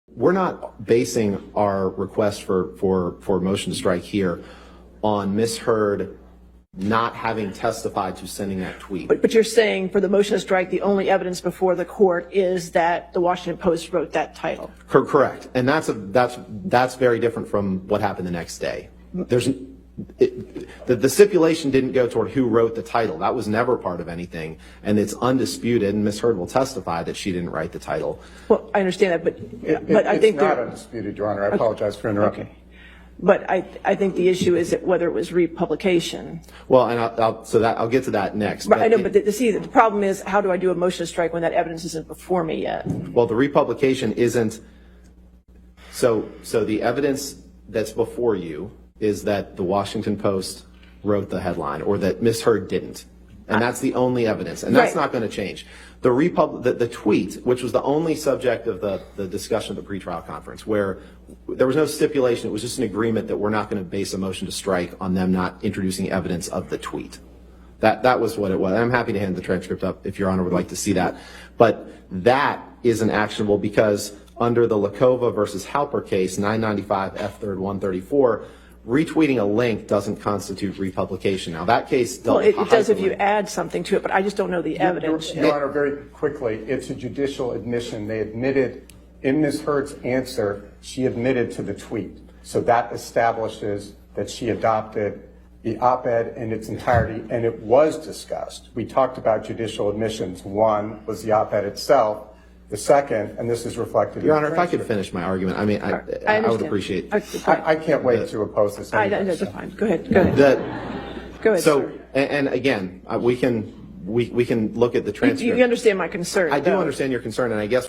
We're not basing our request for motion to strike here on Ms. Heard not having testified to sending that tweet. But you're saying for the motion to strike, the only evidence before the court is that the Washington Post wrote that title. Correct, and that's very different from what happened the next day. The stipulation didn't go toward who wrote the title. That was never part of anything, and it's undisputed. And Ms. Heard will testify that she didn't write the title. Well, I understand that, but I think it's not undisputed, Your Honor. I apologize for interrupting. Okay. But I think the issue is that whether it was republication. Well, and I'll get to that next. Right, I know, but the problem is, how do I do a motion to strike when that evidence isn't before me yet? Well, the republication isn't. So the evidence that's before you is that the Washington Post wrote the headline, or that Ms. Heard didn't, and that's the only evidence, and that's not going to change. The tweet, which was the only subject of the discussion of the pretrial conference, where there was no stipulation, it was just an agreement that we're not going to base a motion to strike on them not introducing evidence of the tweet. That was what it was. I'm happy to hand the transcript up if Your Honor would like to see that. But that isn't actionable because under the Lakova versus Halper case, 995 F3rd 134, retweeting a link doesn't constitute republication. Now, that case dealt with it does if you add something to it, but I just don't know the evidence. Your Honor, very quickly, it's a judicial admission. They admitted in Ms. Heard's answer, she admitted to the tweet. So that establishes that she adopted the op-ed in its entirety, and it was discussed. We talked about judicial admissions. One was the op-ed itself. The second, and this is reflected Your in the Honor, if I could finish my argument, I mean, I would appreciate. I can't wait to oppose this. That's fine. Go ahead. Go ahead. Go ahead. So, and again, we can look at the transcript. You understand my concern. I do understand your concern, and I guess